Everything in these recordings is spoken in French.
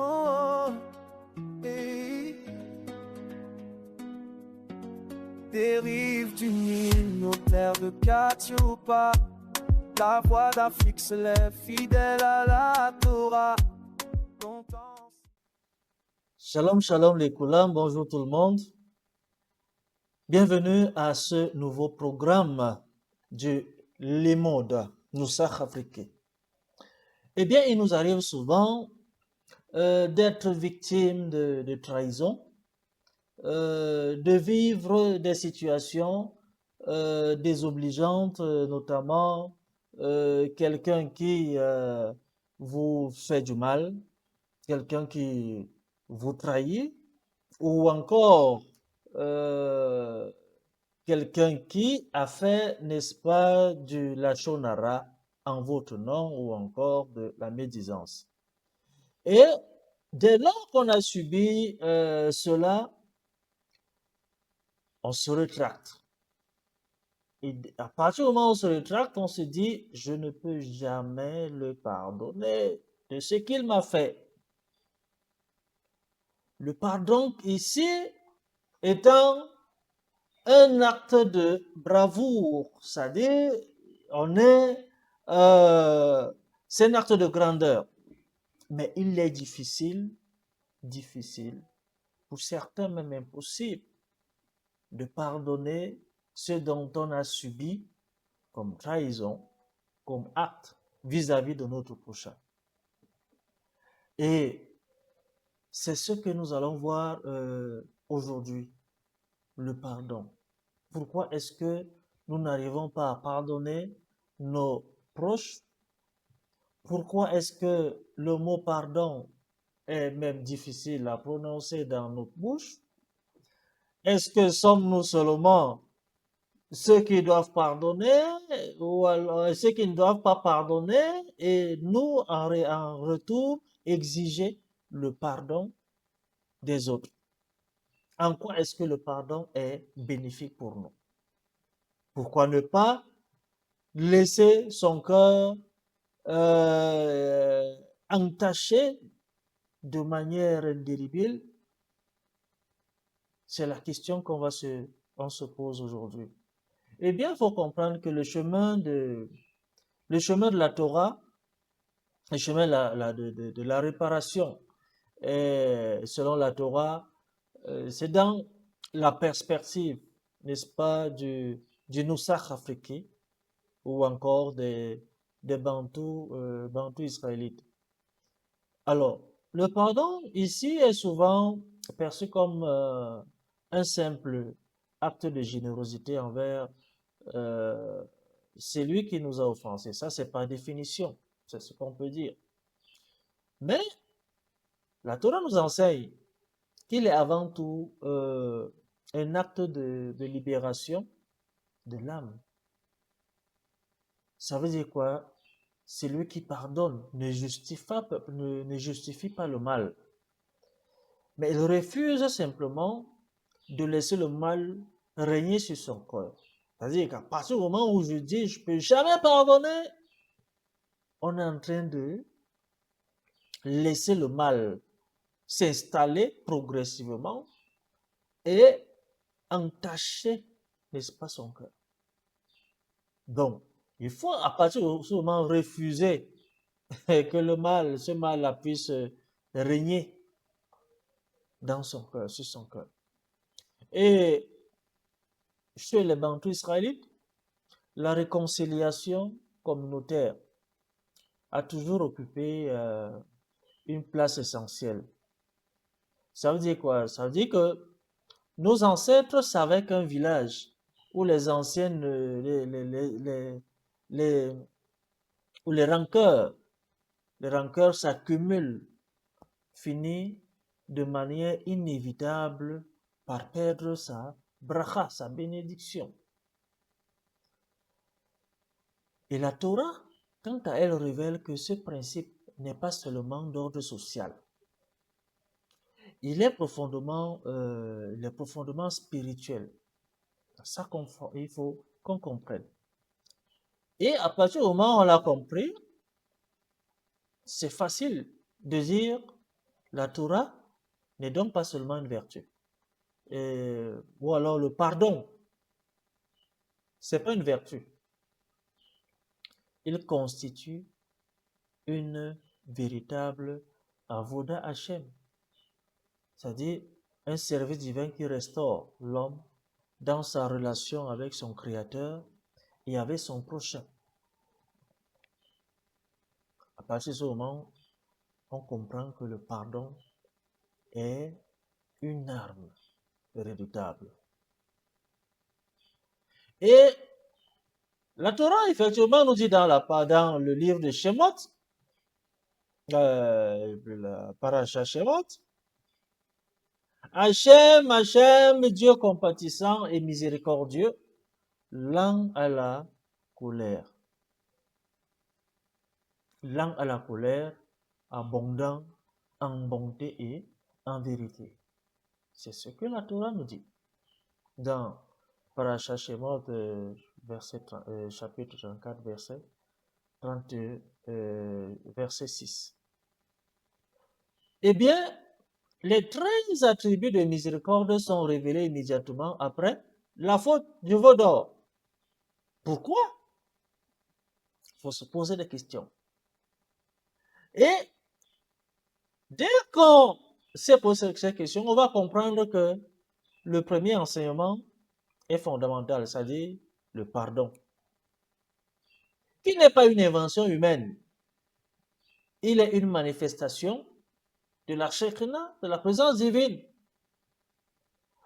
Oh, hey. Des rives du Nil, nos terres de Katiopa, la voix d'Afrique se lève fidèle à la Torah. Longtemps. Shalom, shalom les Koulam, bonjour tout le monde. Bienvenue à ce nouveau programme du Le Monde, Nusakh africain. Eh bien, il nous arrive souvent d'être victime de trahison, de vivre des situations désobligeantes, notamment quelqu'un qui vous fait du mal, quelqu'un qui vous trahit, ou encore euh, quelqu'un qui a fait, n'est-ce pas, du lachonara en votre nom ou encore de la médisance. Et dès lors qu'on a subi cela, on se rétracte. Et à partir du moment où on se rétracte, on se dit, je ne peux jamais le pardonner de ce qu'il m'a fait. Le pardon ici étant un acte de bravoure, c'est-à-dire on est, c'est un acte de grandeur, mais il est difficile, pour certains même impossible, de pardonner ce dont on a subi comme trahison, comme acte vis-à-vis de notre prochain. Et c'est ce que nous allons voir aujourd'hui, le pardon. Pourquoi est-ce que nous n'arrivons pas à pardonner nos proches? Pourquoi est-ce que le mot pardon est même difficile à prononcer dans notre bouche? Est-ce que sommes-nous seulement ceux qui doivent pardonner ou alors ceux qui ne doivent pas pardonner et nous, en retour, exiger le pardon des autres? En quoi est-ce que le pardon est bénéfique pour nous? Pourquoi ne pas laisser son cœur euh, entaché de manière indélébile? C'est la question on se pose aujourd'hui. Eh bien, il faut comprendre que le chemin de la Torah, le chemin de la réparation, selon la Torah, c'est dans la perspective, n'est-ce pas, du Nusakh africain ou encore des Bantous israélites. Alors, le pardon ici est souvent perçu comme un simple acte de générosité envers euh, celui qui nous a offensés. Ça, c'est par définition, c'est ce qu'on peut dire. Mais la Torah nous enseigne qu'il est avant tout un acte de libération de l'âme. Ça veut dire quoi? Celui qui pardonne ne justifie pas le mal, mais il refuse simplement de laisser le mal régner sur son cœur. C'est-à-dire qu'à partir du moment où je dis je ne peux jamais pardonner, on est en train de laisser le mal s'installer progressivement et entacher, n'est-ce pas, son cœur. Donc, il faut à partir de ce moment refuser que ce mal-là puisse régner dans son cœur, sur son cœur. Et chez les Bantous israélites, la réconciliation communautaire a toujours occupé une place essentielle. Ça veut dire quoi? Ça veut dire que nos ancêtres savaient qu'un village où les anciennes, les, où les rancœurs s'accumulent, finit de manière inévitable par perdre sa bracha, sa bénédiction. Et la Torah, quant à elle, révèle que ce principe n'est pas seulement d'ordre social. Il est profondément spirituel. C'est ça il faut qu'on comprenne. Et à partir du moment où on l'a compris, c'est facile de dire La Torah n'est donc pas seulement une vertu. Ou alors le pardon, c'est pas une vertu. Il constitue une véritable avoda Hashem, c'est-à-dire un service divin qui restaure l'homme dans sa relation avec son Créateur et avec son prochain. À partir de ce moment, on comprend que le pardon est une arme redoutable. Et la Torah, effectivement, nous dit dans le livre de Shemot, la paracha Shemot, Hachem, Hachem, Dieu compatissant et miséricordieux, lent à la colère. Lent à la colère, abondant en bonté et en vérité. C'est ce que la Torah nous dit. Dans Paracha Shemot, chapitre 34, verset 6. Eh bien, les 13 attributs de miséricorde sont révélés immédiatement après la faute du veau d'or. Pourquoi? Il faut se poser des questions. Et dès qu'on s'est posé ces questions, on va comprendre que le premier enseignement est fondamental, c'est-à-dire le pardon, qui n'est pas une invention humaine. Il est une manifestation de la Shekinah, de la présence divine.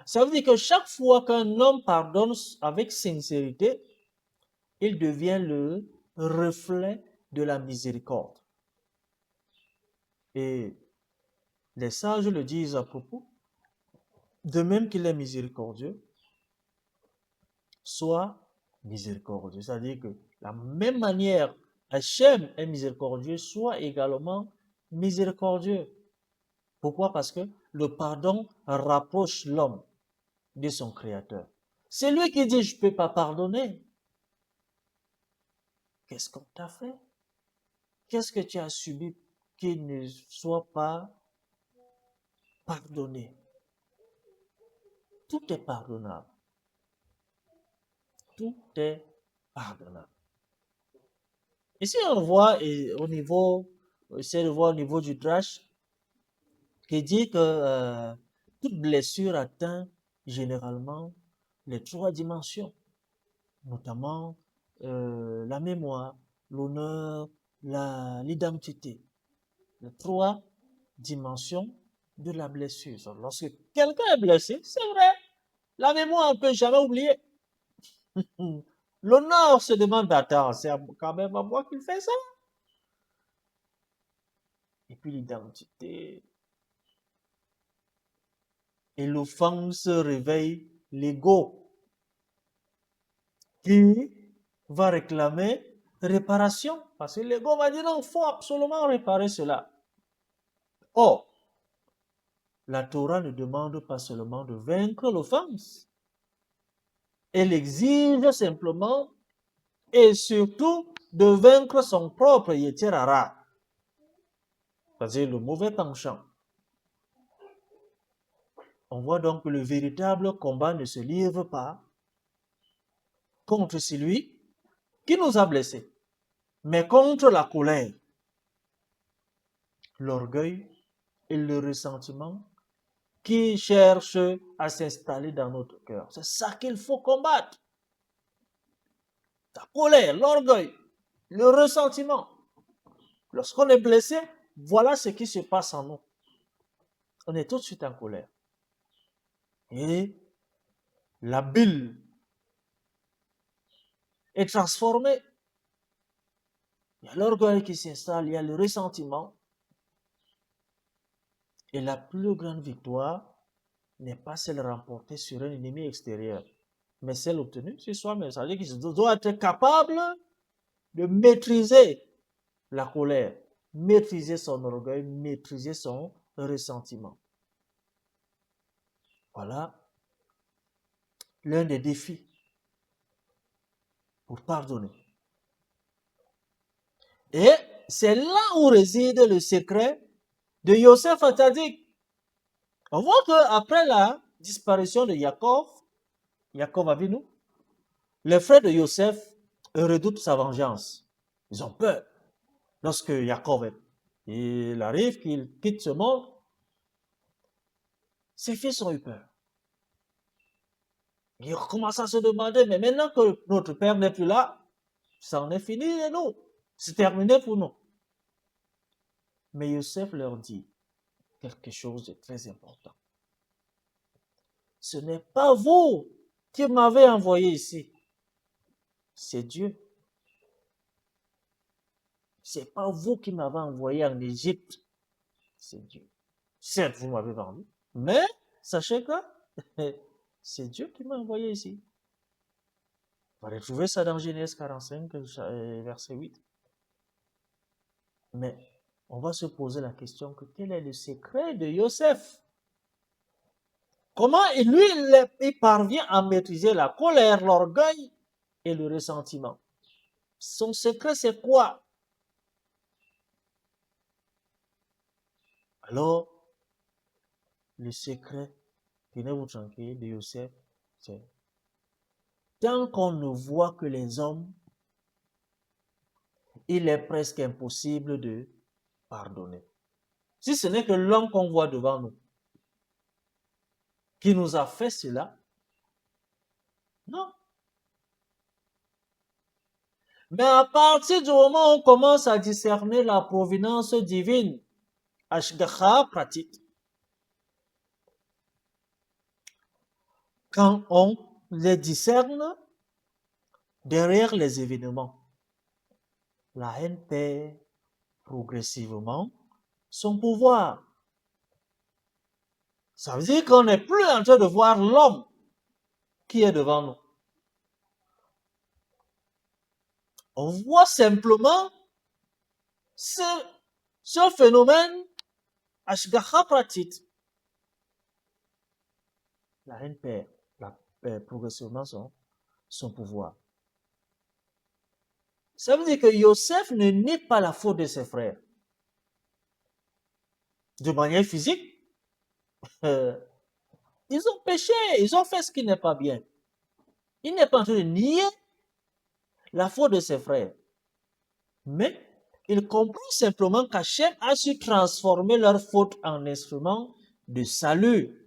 Ça veut dire que chaque fois qu'un homme pardonne avec sincérité, il devient le reflet de la miséricorde. Et les sages le disent à propos, de même qu'il est miséricordieux, soit miséricordieux. C'est-à-dire que la même manière Hachem est miséricordieux, soit également miséricordieux. Pourquoi? Parce que le pardon rapproche l'homme de son Créateur. C'est lui qui dit, je ne peux pas pardonner. Qu'est-ce qu'on t'a fait? Qu'est-ce que tu as subi qui ne soit pas pardonné? Tout est pardonnable. Tout est pardonnable. Ici, on voit au niveau du drash, qui dit que toute blessure atteint généralement les 3 dimensions, notamment la mémoire, l'honneur, l'identité. Les 3 dimensions de la blessure. Lorsque quelqu'un est blessé, c'est vrai, la mémoire, on ne peut jamais oublier. L'honneur se demande, attends, c'est quand même à moi qu'il fait ça. Et puis l'identité. Et l'offense réveille l'ego qui va réclamer réparation. Parce que l'ego va dire, non, il faut absolument réparer cela. Or, la Torah ne demande pas seulement de vaincre l'offense. Elle exige simplement et surtout de vaincre son propre Yetzer Hara, c'est-à-dire le mauvais penchant. On voit donc que le véritable combat ne se livre pas contre celui qui nous a blessés, mais contre la colère, l'orgueil et le ressentiment qui cherchent à s'installer dans notre cœur. C'est ça qu'il faut combattre. La colère, l'orgueil, le ressentiment. Lorsqu'on est blessé, voilà ce qui se passe en nous. On est tout de suite en colère. Et la bile est transformée. Il y a l'orgueil qui s'installe, il y a le ressentiment. Et la plus grande victoire n'est pas celle remportée sur un ennemi extérieur, mais celle obtenue sur soi-même. Ça veut dire qu'il doit être capable de maîtriser la colère, maîtriser son orgueil, maîtriser son ressentiment. Voilà l'un des défis pour pardonner. Et c'est là où réside le secret de Yosef Atzadik. On voit qu'après la disparition de Yaakov Avinu, les frères de Yosef redoutent sa vengeance. Ils ont peur. Lorsque Yaakov il arrive qu'il quitte ce monde, ses fils ont eu peur. Ils commencent à se demander, mais maintenant que notre père n'est plus là, ça en est fini de nous. C'est terminé pour nous. Mais Yosef leur dit quelque chose de très important. Ce n'est pas vous qui m'avez envoyé ici. C'est Dieu. C'est pas vous qui m'avez envoyé en Égypte. C'est Dieu. Certes, vous m'avez vendu, mais sachez que c'est Dieu qui m'a envoyé ici. On va retrouver ça dans Genèse 45, verset 8. Mais on va se poser la question que quel est le secret de Yosef? Comment il parvient à maîtriser la colère, l'orgueil et le ressentiment? Son secret, c'est quoi? Alors, le secret, tenez-vous tranquille, de Yosef, c'est tant qu'on ne voit que les hommes, il est presque impossible de pardonner. Si ce n'est que l'homme qu'on voit devant nous, qui nous a fait cela, non. Mais à partir du moment où on commence à discerner la provenance divine, Ashgacha pratique, quand on les discerne derrière les événements, la haine perd progressivement son pouvoir. Ça veut dire qu'on n'est plus en train de voir l'homme qui est devant nous. On voit simplement ce phénomène Ashgacha pratique. La haine perd progressivement son pouvoir. Ça veut dire que Yosef ne nie pas la faute de ses frères. De manière physique, ils ont péché, ils ont fait ce qui n'est pas bien. Il n'est pas en train de nier la faute de ses frères. Mais il comprend simplement qu'Hachem a su transformer leur faute en instrument de salut.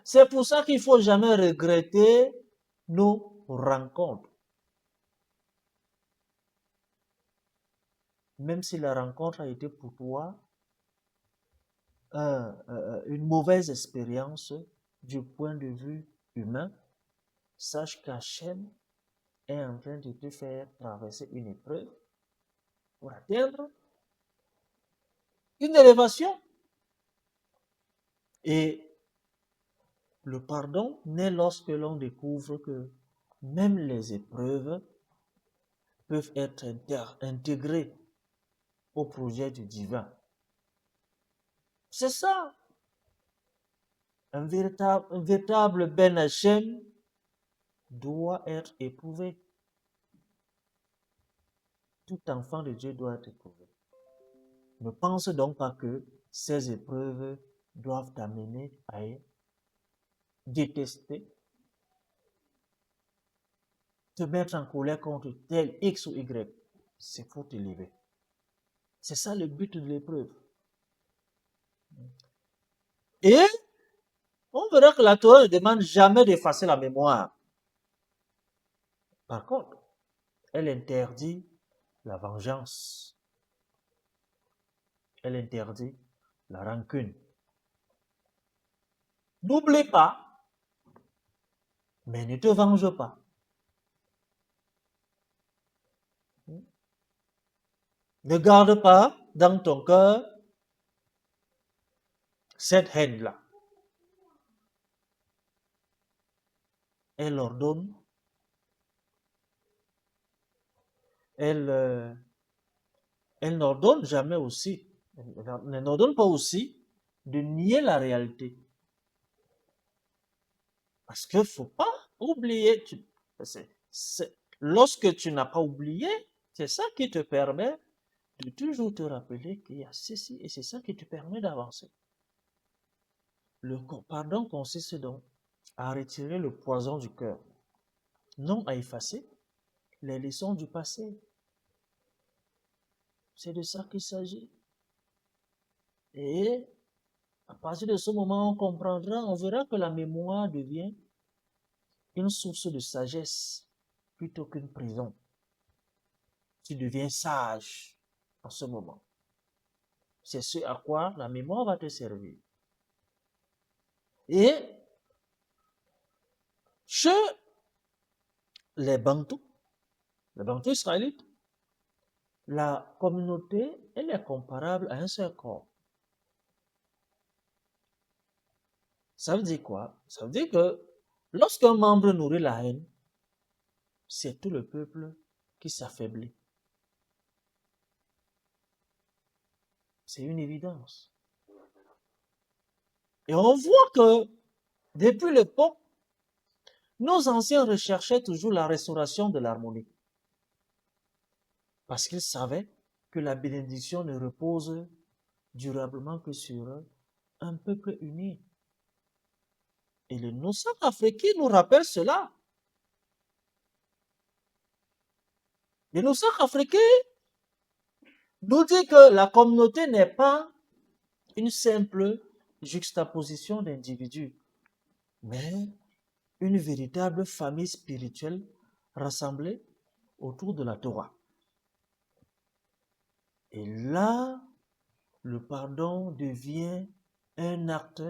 C'est pour ça qu'il ne faut jamais regretter nos rencontres. Même si la rencontre a été pour toi une mauvaise expérience du point de vue humain, sache qu'Hachem est en train de te faire traverser une épreuve pour atteindre une élévation. Et le pardon naît lorsque l'on découvre que même les épreuves peuvent être intégrées au projet du divin. C'est ça. Un véritable Ben Hachem doit être éprouvé. Tout enfant de Dieu doit être éprouvé. Ne pense donc pas que ces épreuves doivent t'amener à détester, te mettre en colère contre tel X ou Y. C'est pour t'élever. C'est ça le but de l'épreuve. Et on verra que la Torah ne demande jamais d'effacer la mémoire. Par contre, elle interdit la vengeance. Elle interdit la rancune. N'oublie pas, mais ne te venge pas. Ne garde pas dans ton cœur cette haine-là. Elle ordonne, elle n'ordonne jamais aussi, elle n'ordonne pas aussi de nier la réalité. Parce qu'il ne faut pas oublier. Lorsque tu n'as pas oublié, c'est ça qui te permet de toujours te rappeler qu'il y a ceci et c'est ça qui te permet d'avancer. Le pardon consiste donc à retirer le poison du cœur, non à effacer les leçons du passé. C'est de ça qu'il s'agit. Et à partir de ce moment, on comprendra, on verra que la mémoire devient une source de sagesse plutôt qu'une prison. Tu deviens sage en ce moment. C'est ce à quoi la mémoire va te servir. Et chez les Bantous israélites, la communauté, elle est comparable à un seul corps. Ça veut dire quoi? Ça veut dire que lorsqu'un membre nourrit la haine, c'est tout le peuple qui s'affaiblit. C'est une évidence. Et on voit que depuis l'époque, nos anciens recherchaient toujours la restauration de l'harmonie. Parce qu'ils savaient que la bénédiction ne repose durablement que sur un peuple uni. Et le Nusra africain nous rappelle cela. Le Nusra africain nous dit que la communauté n'est pas une simple juxtaposition d'individus, mais une véritable famille spirituelle rassemblée autour de la Torah. Et là, le pardon devient un acte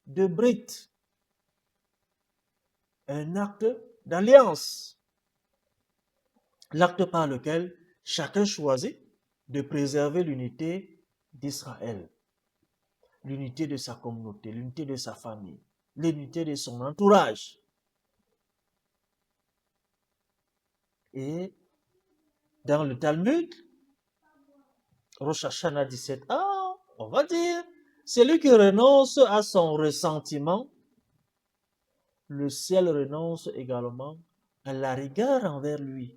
de brite, un acte d'alliance, l'acte par lequel chacun choisit de préserver l'unité d'Israël, l'unité de sa communauté, l'unité de sa famille, l'unité de son entourage. Et dans le Talmud, Rosh Hashanah 17a, on va dire, celui qui renonce à son ressentiment, le ciel renonce également à la rigueur envers lui.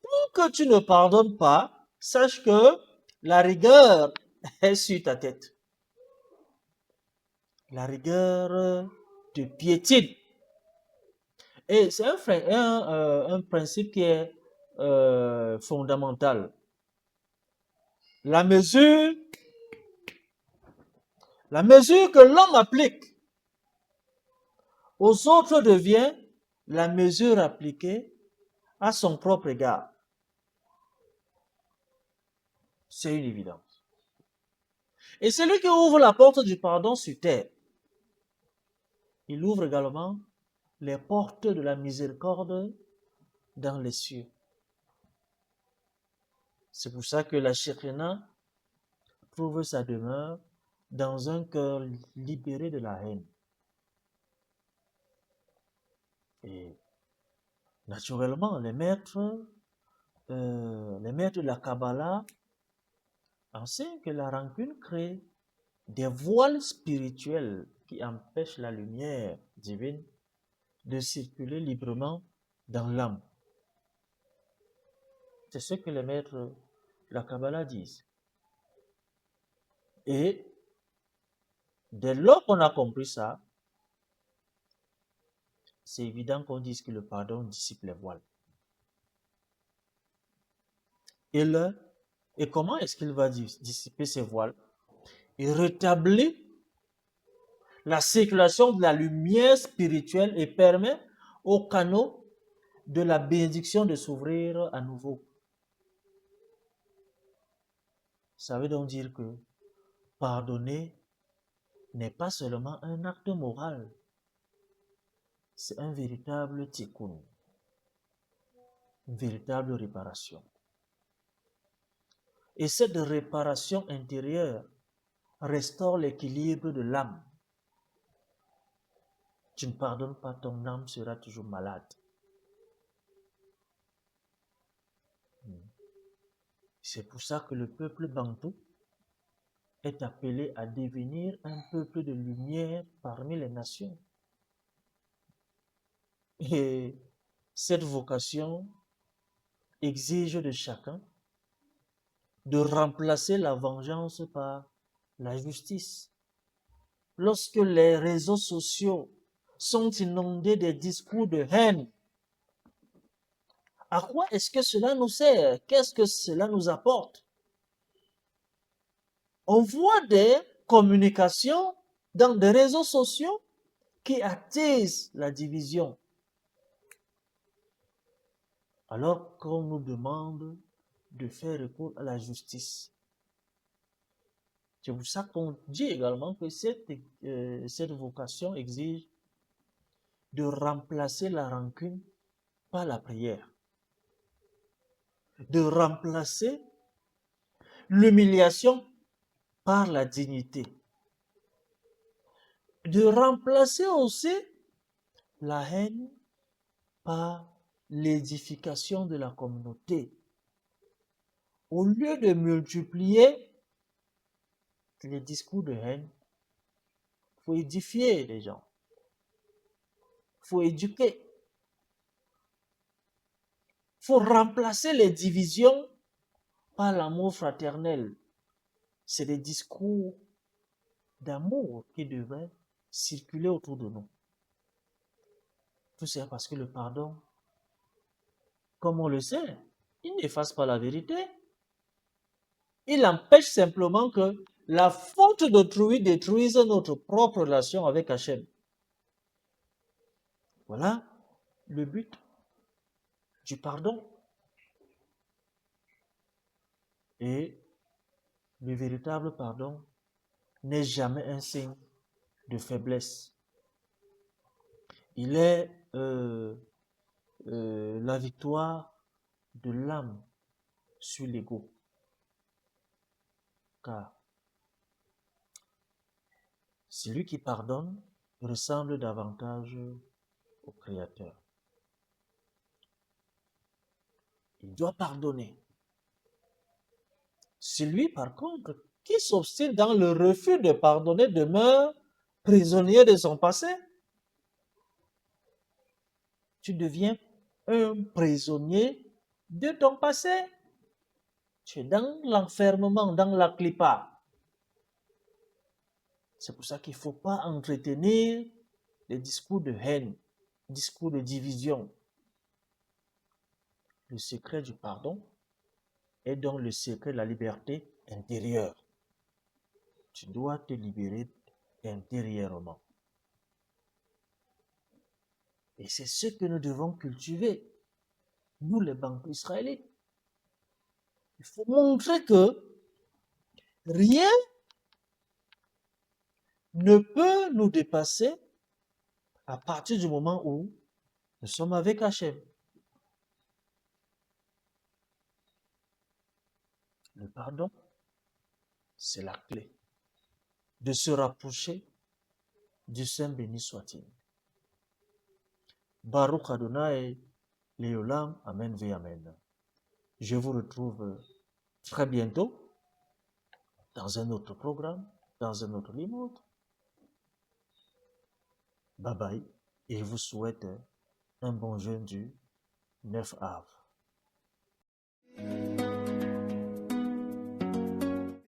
Pour que tu ne pardonnes pas, sache que la rigueur est sur ta tête. La rigueur te piétine. Et c'est un principe qui est fondamental. La mesure que l'homme applique aux autres devient la mesure appliquée à son propre égard. C'est une évidence. Et celui qui ouvre la porte du pardon sur terre, il ouvre également les portes de la miséricorde dans les cieux. C'est pour ça que la Shekinah trouve sa demeure dans un cœur libéré de la haine. Et naturellement, les maîtres de la Kabbalah enseignent que la rancune crée des voiles spirituels qui empêchent la lumière divine de circuler librement dans l'âme. C'est ce que les maîtres de la Kabbalah disent. Et dès lors qu'on a compris ça, c'est évident qu'on dise que le pardon dissipe les voiles. Et comment est-ce qu'il va dissiper ces voiles? Il rétablit la circulation de la lumière spirituelle et permet aux canaux de la bénédiction de s'ouvrir à nouveau. Ça veut donc dire que pardonner n'est pas seulement un acte moral, c'est un véritable tikkun, une véritable réparation. Et cette réparation intérieure restaure l'équilibre de l'âme. Tu ne pardonnes pas, ton âme sera toujours malade. C'est pour ça que le peuple bantou est appelé à devenir un peuple de lumière parmi les nations. Et cette vocation exige de chacun de remplacer la vengeance par la justice. Lorsque les réseaux sociaux sont inondés des discours de haine, à quoi est-ce que cela nous sert? Qu'est-ce que cela nous apporte? On voit des communications dans des réseaux sociaux qui attisent la division. Alors qu'on nous demande de faire recours à la justice. C'est pour ça qu'on dit également que cette vocation exige de remplacer la rancune par la prière, de remplacer l'humiliation par la dignité, de remplacer aussi la haine par l'édification de la communauté. Au lieu de multiplier les discours de haine, il faut édifier les gens, il faut éduquer, il faut remplacer les divisions par l'amour fraternel. C'est des discours d'amour qui devraient circuler autour de nous. Tout ça parce que le pardon, comme on le sait, il n'efface pas la vérité. Il empêche simplement que la faute d'autrui détruise notre propre relation avec Hachem. Voilà le but du pardon. Et le véritable pardon n'est jamais un signe de faiblesse. Il est la victoire de l'âme sur l'ego. Car celui qui pardonne ressemble davantage au Créateur. Il doit pardonner. Celui, par contre, qui s'obstine dans le refus de pardonner demeure prisonnier de son passé. Tu deviens un prisonnier de ton passé. Tu es dans l'enfermement, dans la clipa. C'est pour ça qu'il ne faut pas entretenir les discours de haine, discours de division. Le secret du pardon est donc le secret de la liberté intérieure. Tu dois te libérer intérieurement. Et c'est ce que nous devons cultiver, nous les banques israélites. Il faut montrer que rien ne peut nous dépasser à partir du moment où nous sommes avec Hachem. Le pardon, c'est la clé de se rapprocher du Saint béni soit-il. Baruch Adonai, Leolam, Amen, ve Amen. Je vous retrouve très bientôt dans un autre programme, dans un autre livre. Bye bye et je vous souhaite un bon jeûne du 9 Av.